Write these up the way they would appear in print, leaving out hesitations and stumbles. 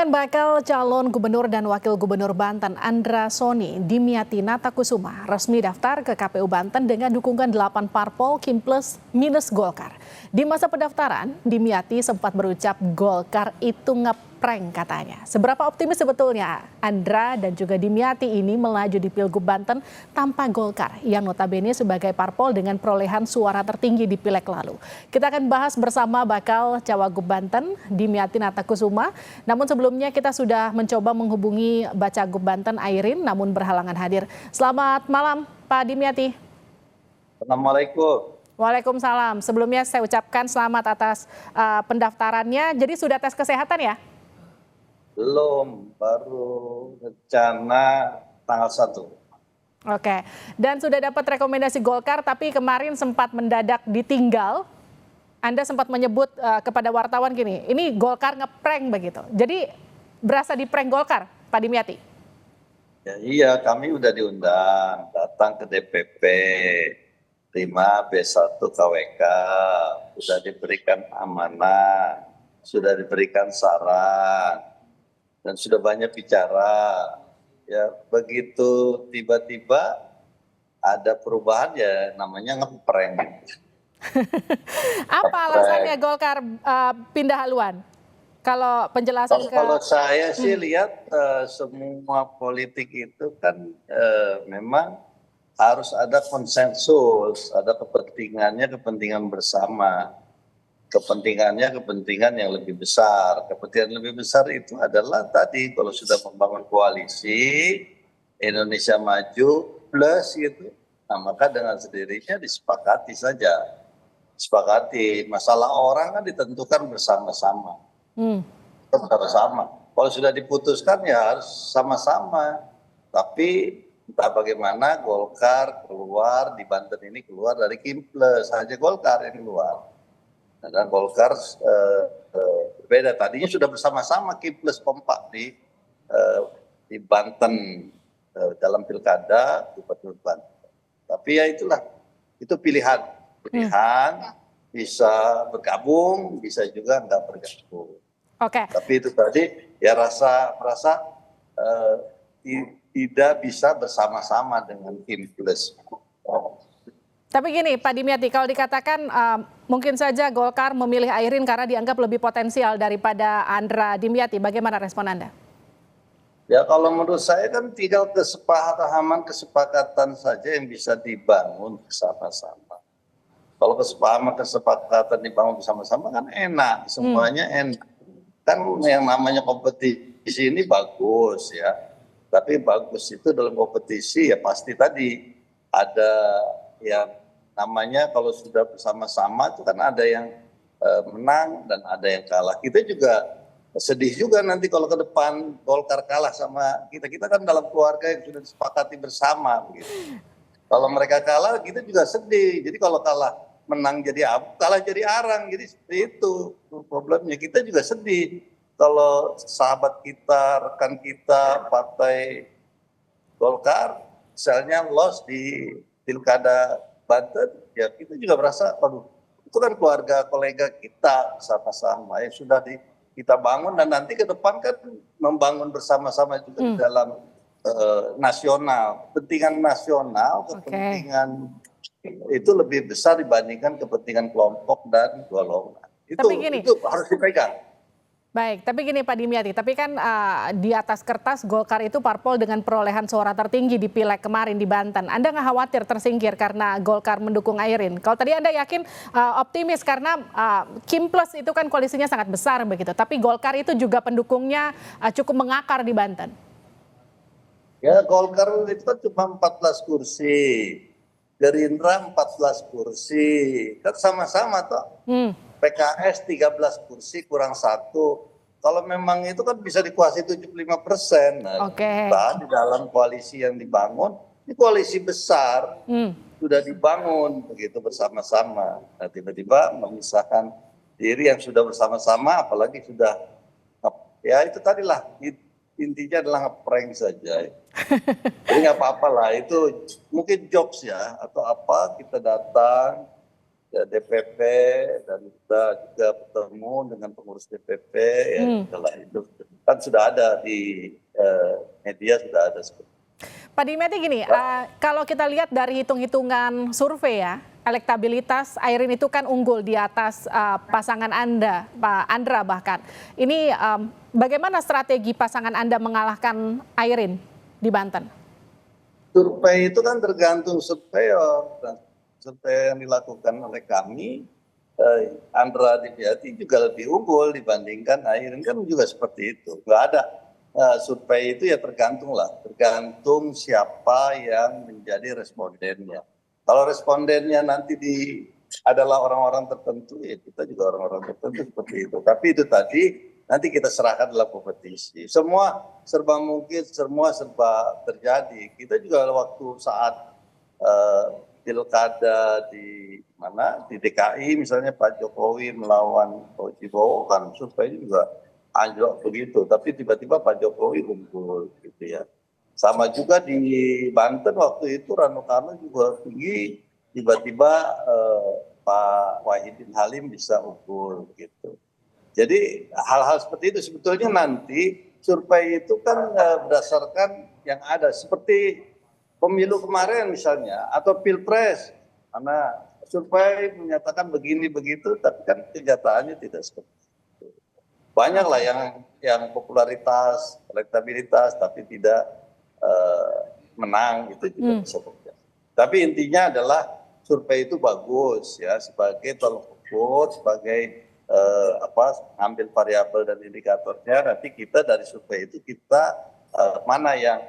Pasangan bakal calon gubernur dan wakil gubernur Banten Andra Soni Dimyati Natakusuma resmi daftar ke KPU Banten dengan dukungan 8 parpol Kim plus minus Golkar. Di masa pendaftaran, Dimyati sempat berucap Golkar itu ngeprank katanya. Seberapa optimis sebetulnya Andra dan juga Dimyati ini melaju di Pilgub Banten tanpa Golkar yang notabene sebagai parpol dengan perolehan suara tertinggi di Pileg lalu. Kita akan bahas bersama bakal Cawagup Banten Dimyati Natakusuma. Namun sebelumnya kita sudah mencoba menghubungi Bacagub Banten Airin namun berhalangan hadir. Selamat malam Pak Dimyati. Assalamualaikum. Waalaikumsalam. Sebelumnya saya ucapkan selamat atas pendaftarannya. Jadi sudah tes kesehatan ya? Belum, baru rencana tanggal 1. Oke. Dan sudah dapat rekomendasi Golkar tapi kemarin sempat mendadak ditinggal. Anda sempat menyebut kepada wartawan gini, ini Golkar ngeprank begitu. Jadi berasa di prank Golkar, Pak Dimyati? Ya, iya, kami udah diundang datang ke DPP 5 B1 KWK, sudah diberikan amanah, sudah diberikan saran, dan sudah banyak bicara. Ya, begitu tiba-tiba ada perubahan ya namanya ngeprank. Apa alasannya Golkar pindah haluan? Kalau penjelasan Kalau saya sih lihat semua politik itu kan memang harus ada konsensus, ada kepentingan bersama. Kepentingannya kepentingan yang lebih besar. Kepentingan lebih besar itu adalah tadi kalau sudah membangun koalisi Indonesia Maju plus gitu. Nah, maka dengan sendirinya disepakati saja. Sepakati masalah orang kan ditentukan bersama-sama. Bersama. Kalau sudah diputuskan ya harus sama-sama. Tapi entah bagaimana Golkar keluar di Banten ini keluar dari Kim plus hanya Golkar yang keluar. Dan Golkar berbeda. Tadinya sudah bersama-sama Kim plus kompak di Banten dalam pilkada Gubernur Banten. Tapi ya itulah, itu pilihan bisa bergabung, bisa juga enggak bergabung. Oke. Tapi itu tadi ya merasa tidak bisa bersama-sama dengan Kim plus. Tapi gini Pak Dimyati, kalau dikatakan mungkin saja Golkar memilih Airin karena dianggap lebih potensial daripada Andra Dimyati, bagaimana respon Anda? Ya kalau menurut saya kan tinggal kesepakatan saja yang bisa dibangun bersama-sama. Kalau kesepakatan dibangun bersama-sama kan enak, semuanya enak. Kan yang namanya kompetisi ini bagus ya. Tapi bagus itu dalam kompetisi ya pasti tadi ada yang namanya kalau sudah bersama-sama itu kan ada yang menang dan ada yang kalah. Kita juga sedih juga nanti kalau ke depan Golkar kalah sama kita. Kita kan dalam keluarga yang sudah disepakati bersama begitu. Kalau mereka kalah kita juga sedih. Jadi kalau kalah menang jadi abu, kalah jadi arang. Jadi seperti itu problemnya. Kita juga sedih kalau sahabat kita, rekan kita, partai Golkar misalnya loss di pilkada Banten, ya kita juga merasa, aduh, itu kan keluarga kolega kita sama-sama yang sudah kita bangun dan nanti ke depan kan membangun bersama-sama juga di dalam nasional, kepentingan nasional, kepentingan itu lebih besar dibandingkan kepentingan kelompok dan golongan. Itu harus dipegang. Baik, tapi gini Pak Dimyati, tapi kan di atas kertas Golkar itu parpol dengan perolehan suara tertinggi di Pileg kemarin di Banten. Anda nggak khawatir tersingkir karena Golkar mendukung Airin? Kalau tadi Anda yakin optimis karena Kim plus itu kan koalisinya sangat besar begitu, tapi Golkar itu juga pendukungnya cukup mengakar di Banten. Ya Golkar itu kan cuma 14 kursi, Gerindra 14 kursi, kan sama-sama toh. PKS 13 kursi kurang 1. Kalau memang itu kan bisa dikuasai 75%. Nah, kita di dalam koalisi yang dibangun, ini koalisi besar, sudah dibangun begitu bersama-sama. Nah, tiba-tiba memisahkan diri yang sudah bersama-sama, apalagi sudah, ya itu tadilah, intinya adalah ngeprank saja. Jadi nggak apa-apa lah, itu mungkin jokes ya, atau apa, kita datang ke DPP dan kita juga bertemu dengan pengurus DPP ya setelah itu Kan sudah ada di media sudah ada seperti itu. Pak Dimyati gini, kalau kita lihat dari hitung-hitungan survei ya, elektabilitas Airin itu kan unggul di atas pasangan Anda, Pak Andra bahkan. Ini bagaimana strategi pasangan Anda mengalahkan Airin di Banten? Survei itu kan tergantung surveyor. Survei yang dilakukan oleh kami, Andra Dimyati juga lebih unggul dibandingkan Airin, kan juga seperti itu. Nggak ada survei itu, ya tergantung siapa yang menjadi respondennya. Kalau respondennya nanti adalah orang-orang tertentu, ya kita juga orang-orang tertentu seperti itu. Tapi itu tadi nanti kita serahkan dalam kompetisi. Semua serba mungkin, semua serba terjadi. Kita juga waktu saat pilkada di DKI misalnya, Pak Jokowi melawan Pak Prabowo, kan survei juga anjlok begitu, tapi tiba-tiba Pak Jokowi unggul gitu ya. Sama juga di Banten waktu itu Rano Karno juga tinggi, tiba-tiba Pak Wahidin Halim bisa unggul gitu. Jadi hal-hal seperti itu sebetulnya nanti survei itu kan berdasarkan yang ada, seperti pemilu kemarin misalnya atau pilpres, karena survei menyatakan begini begitu, tapi kan kenyataannya tidak seperti itu. Banyak lah yang popularitas, elektabilitas, tapi tidak menang, itu juga bisa terjadi. Tapi intinya adalah survei itu bagus ya, sebagai tolok ukur, sebagai ambil variabel dan indikatornya. Nanti kita dari survei itu kita mana yang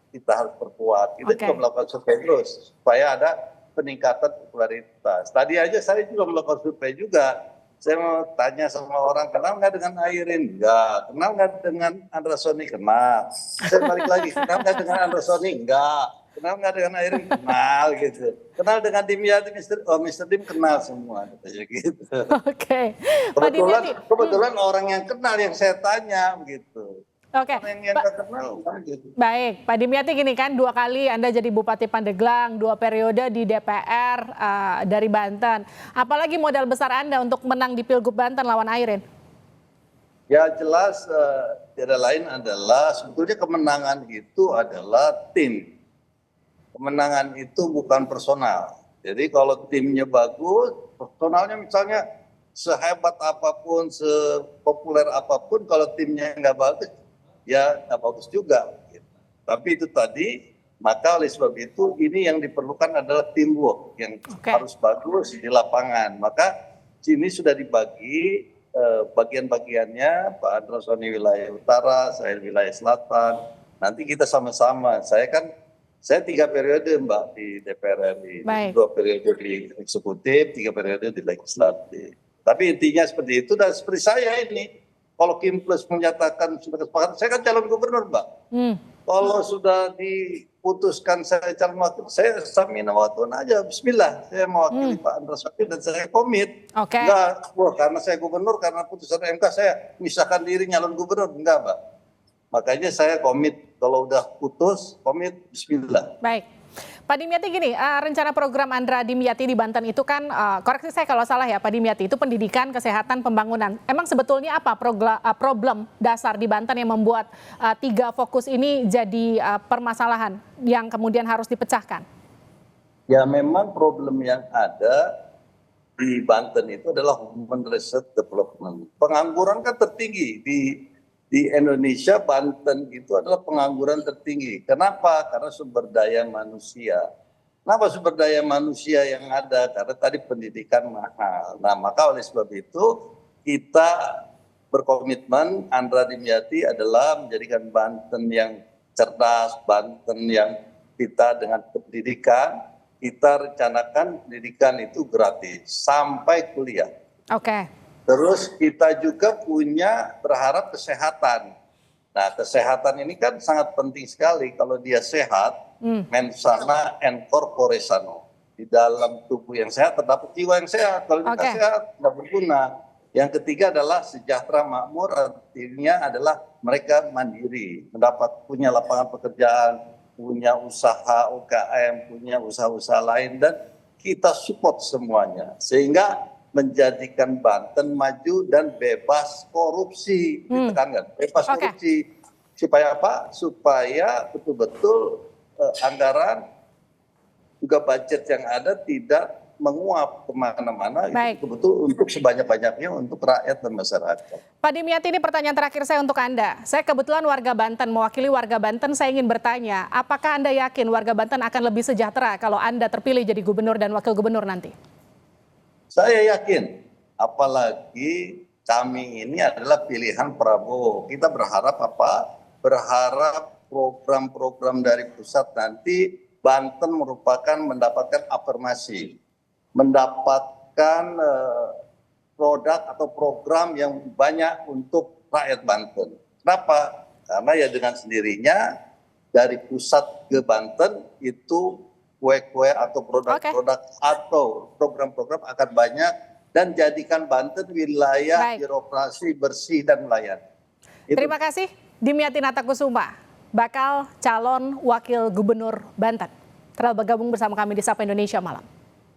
kita harus perkuat. Kita juga melakukan survei terus supaya ada peningkatan popularitas. Tadi aja saya juga melakukan survei juga. Saya mau tanya sama orang, kenal nggak dengan Airin? Enggak. Kenal nggak dengan Andra Soni? Kenal. Saya balik lagi, kenal nggak dengan Andra Soni? Enggak. Kenal nggak dengan Airin? Kenal gitu. Kenal dengan Dimyati, Mr. Dim kenal semua. Gitu. Oke. Kebetulan orang yang kenal yang saya tanya begitu. Oke, yang kenal, gitu. Baik, Pak Dimyati gini kan, 2 kali Anda jadi Bupati Pandeglang, 2 periode di DPR dari Banten. Apalagi modal besar Anda untuk menang di Pilgub Banten lawan Airin? Ya jelas tidak lain adalah sebetulnya kemenangan itu adalah tim. Kemenangan itu bukan personal. Jadi kalau timnya bagus, personalnya misalnya sehebat apapun, sepopuler apapun, kalau timnya nggak bagus, ya nggak bagus juga. Tapi itu tadi, maka oleh sebab itu ini yang diperlukan adalah teamwork yang harus bagus di lapangan. Maka sini sudah dibagi bagian-bagiannya, Pak Andra Soni wilayah utara, saya wilayah selatan. Nanti kita sama-sama. Saya 3 periode Mbak di DPR RI, 2 periode di eksekutif, 3 periode di legislatif. Tapi intinya seperti itu, dan seperti saya ini. Kalau Kim Plus menyatakan sudah kesepakatan, saya kan calon gubernur, Mbak. Kalau sudah diputuskan saya calon wakil, saya samina watun aja, bismillah. Saya mewakili Pak Andra Soni dan saya komit. Enggak, karena saya gubernur, karena putusan MK saya misahkan diri nyalon gubernur. Enggak, Mbak. Makanya saya komit, kalau udah putus, komit, bismillah. Baik. Pak Dimyati gini, rencana program Andra Dimyati di Banten itu kan, koreksi saya kalau salah ya Pak Dimyati, itu pendidikan, kesehatan, pembangunan. Emang sebetulnya apa problem dasar di Banten yang membuat 3 fokus ini jadi permasalahan yang kemudian harus dipecahkan? Ya memang problem yang ada di Banten itu adalah human resource development. Pengangguran kan tertinggi di Indonesia. Banten itu adalah pengangguran tertinggi. Kenapa? Karena sumber daya manusia. Kenapa sumber daya manusia yang ada? Karena tadi pendidikan mahal. Nah, maka oleh sebab itu kita berkomitmen, Andra Dimyati adalah menjadikan Banten yang cerdas, Banten yang kita dengan pendidikan, kita rencanakan pendidikan itu gratis sampai kuliah. Terus kita juga berharap kesehatan. Nah, kesehatan ini kan sangat penting sekali. Kalau dia sehat, mens sana and corpore sano. Di dalam tubuh yang sehat terdapat jiwa yang sehat. Kalau tidak sehat, tidak berguna. Yang ketiga adalah sejahtera makmur, artinya adalah mereka mandiri, punya lapangan pekerjaan, punya usaha UKM, punya usaha-usaha lain, dan kita support semuanya. Sehingga menjadikan Banten maju dan bebas korupsi, ditekankan bebas Oke. korupsi. Supaya apa? Supaya betul-betul anggaran juga budget yang ada tidak menguap kemana-mana, Baik. itu betul untuk sebanyak-banyaknya untuk rakyat dan masyarakat. Pak Dimyati, ini pertanyaan terakhir saya untuk Anda. Saya kebetulan warga Banten, mewakili warga Banten, saya ingin bertanya, apakah Anda yakin warga Banten akan lebih sejahtera kalau Anda terpilih jadi gubernur dan wakil gubernur nanti? Saya yakin, apalagi kami ini adalah pilihan Prabowo. Kita berharap apa? Berharap program-program dari pusat nanti Banten merupakan mendapatkan afirmasi, mendapatkan produk atau program yang banyak untuk rakyat Banten. Kenapa? Karena ya dengan sendirinya dari pusat ke Banten itu kue-kue atau produk-produk atau program-program akan banyak dan jadikan Banten wilayah birokrasi bersih dan melayani. Terima kasih Dimyati Natakusuma, bakal calon wakil gubernur Banten, telah bergabung bersama kami di Sapa Indonesia Malam.